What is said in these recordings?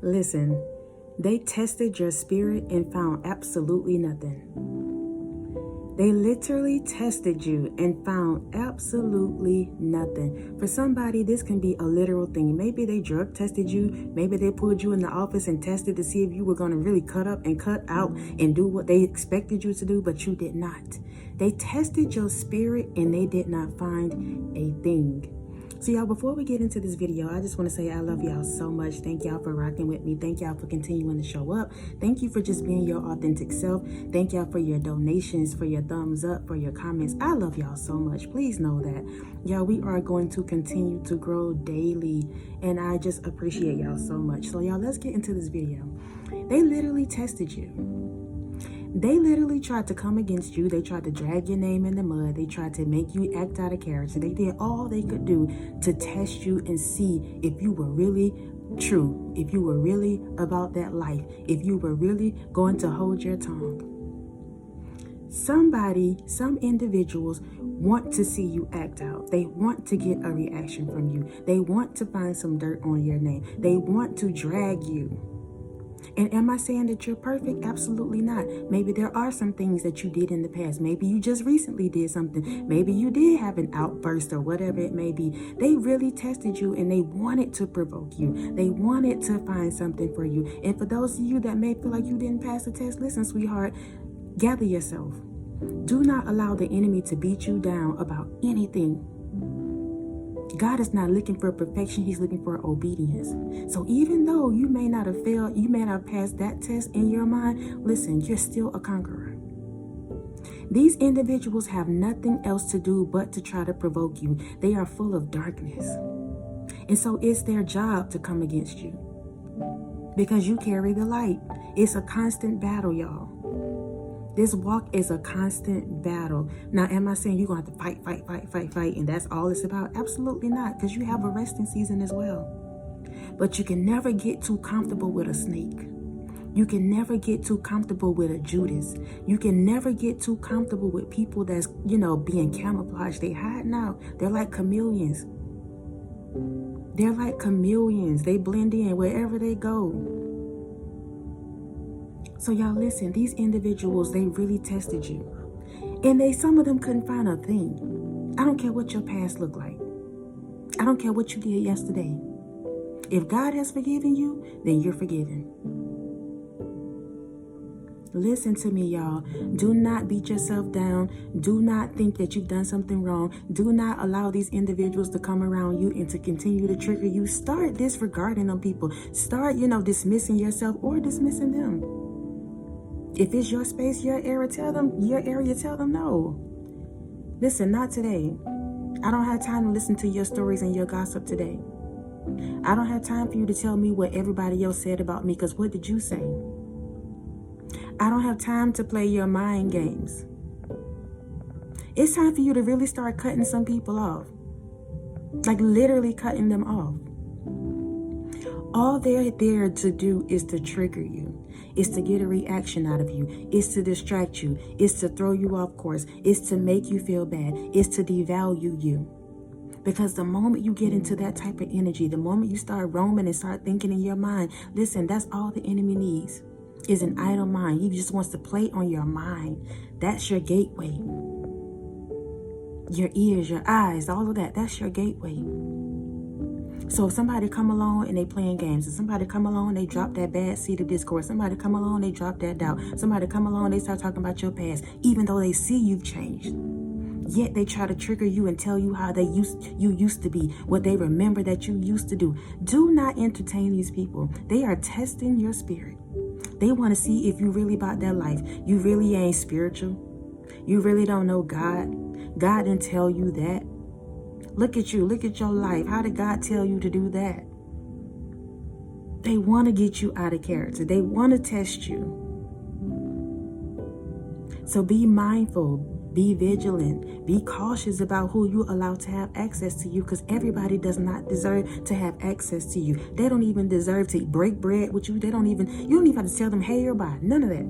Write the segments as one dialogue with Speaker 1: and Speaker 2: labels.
Speaker 1: Listen, they tested your spirit and found absolutely nothing. They literally tested you and found absolutely nothing. For somebody, this can be a literal thing. Maybe they drug tested you. Maybe they pulled you in the office and tested to see if you were going to really cut up and cut out and do what they expected you to do, but you did not. They tested your spirit and they did not find a thing. So y'all, before we get into this video, I just want to say I love y'all so much. Thank y'all for rocking with me. Thank y'all for continuing to show up. Thank you for just being your authentic self. Thank y'all for your donations, for your thumbs up, for your comments. I love y'all so much. Please know that. Y'all, we are going to continue to grow daily, and I just appreciate y'all so much. So y'all, let's get into this video. They literally tested you. They literally tried to come against you. They tried to drag your name in the mud. They tried to make you act out of character. They did all they could do to test you and see if you were really true, if you were really about that life, if you were really going to hold your tongue. Some individuals want to see you act out. They want to get a reaction from you. They want to find some dirt on your name. They want to drag you. And am I saying that you're perfect? Absolutely not. Maybe there are some things that you did in the past. Maybe you just recently did something. Maybe you did have an outburst or whatever it may be. They really tested you and they wanted to provoke you. They wanted to find something for you. And for those of you that may feel like you didn't pass the test, listen, sweetheart, gather yourself. Do not allow the enemy to beat you down about anything. God is not looking for perfection. He's looking for obedience. So even though you may not have failed, you may not have passed that test in your mind, listen, you're still a conqueror. These individuals have nothing else to do but to try to provoke you. They are full of darkness. And so it's their job to come against you because you carry the light. It's a constant battle, y'all. This walk is a constant battle. Now, am I saying you're going to have to fight, and that's all it's about? Absolutely not, because you have a resting season as well. But you can never get too comfortable with a snake. You can never get too comfortable with a Judas. You can never get too comfortable with people that's, being camouflaged. They hiding out. They're like chameleons. They're like chameleons. They blend in wherever they go. So y'all, listen, these individuals, they really tested you. And some of them couldn't find a thing. I don't care what your past looked like. I don't care what you did yesterday. If God has forgiven you, then you're forgiven. Listen to me, y'all. Do not beat yourself down. Do not think that you've done something wrong. Do not allow these individuals to come around you and to continue to trigger you. Start disregarding them people. Start, dismissing yourself or dismissing them. If it's your space, your area, tell them no. Listen, not today. I don't have time to listen to your stories and your gossip today. I don't have time for you to tell me what everybody else said about me, because what did you say? I don't have time to play your mind games. It's time for you to really start cutting some people off. Like literally cutting them off. All they're there to do is to trigger you. It's to get a reaction out of you. It's to distract you. It's to throw you off course. It's to make you feel bad. It's to devalue you. Because the moment you get into that type of energy, the moment you start roaming and start thinking in your mind, listen, that's all the enemy needs is an idle mind. He just wants to play on your mind. That's your gateway. Your ears, your eyes, all of that. That's your gateway. So if somebody come along and they playing games, if somebody come along and they drop that bad seed of discord, somebody come along, they drop that doubt, somebody come along, they start talking about your past, even though they see you've changed. Yet they try to trigger you and tell you how you used to be, what they remember that you used to do. Do not entertain these people. They are testing your spirit. They want to see if you really about that life. You really ain't spiritual. You really don't know God. God didn't tell you that. Look at you. Look at your life. How did God tell you to do that? They want to get you out of character. They want to test you. So be mindful. Be vigilant. Be cautious about who you allow to have access to you, because everybody does not deserve to have access to you. They don't even deserve to break bread with you. You don't even have to tell them hey or bye. None of that.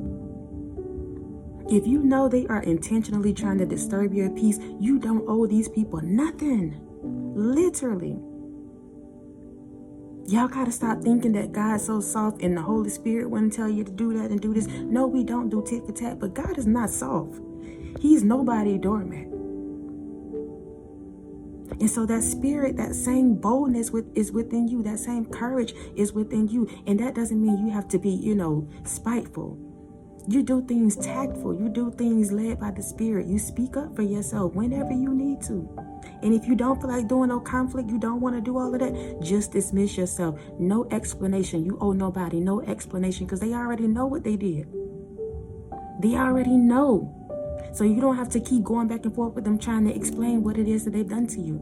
Speaker 1: If you know they are intentionally trying to disturb your peace, you don't owe these people nothing. Literally. Y'all got to stop thinking that God's so soft and the Holy Spirit wouldn't tell you to do that and do this. No, we don't do tit for tat, but God is not soft. He's nobody doormat. And so that spirit, that same boldness is within you. That same courage is within you. And that doesn't mean you have to be, spiteful. You do things tactful. You do things led by the Spirit. You speak up for yourself whenever you need to. And if you don't feel like doing no conflict, you don't want to do all of that, just dismiss yourself. No explanation. You owe nobody no explanation because they already know what they did. They already know. So you don't have to keep going back and forth with them trying to explain what it is that they've done to you.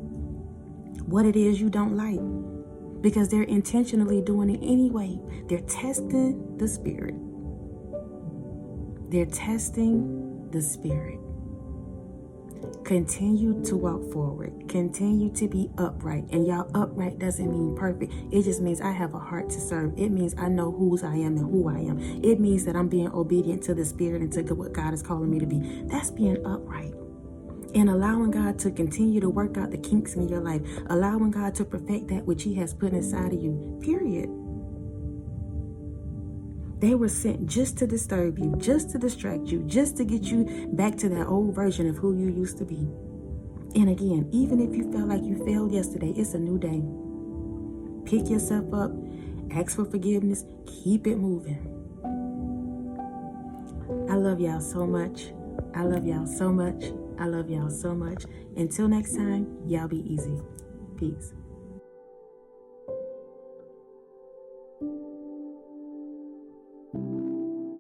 Speaker 1: What it is you don't like. Because they're intentionally doing it anyway. They're testing the Spirit. They're testing the Spirit. Continue to walk forward. Continue to be upright. And y'all, upright doesn't mean perfect. It just means I have a heart to serve. It means I know whose I am and who I am. It means that I'm being obedient to the Spirit and to what God is calling me to be. That's being upright. And allowing God to continue to work out the kinks in your life. Allowing God to perfect that which He has put inside of you. Period. They were sent just to disturb you, just to distract you, just to get you back to that old version of who you used to be. And again, even if you felt like you failed yesterday, it's a new day. Pick yourself up, ask for forgiveness, keep it moving. I love y'all so much. I love y'all so much. I love y'all so much. Until next time, y'all be easy. Peace.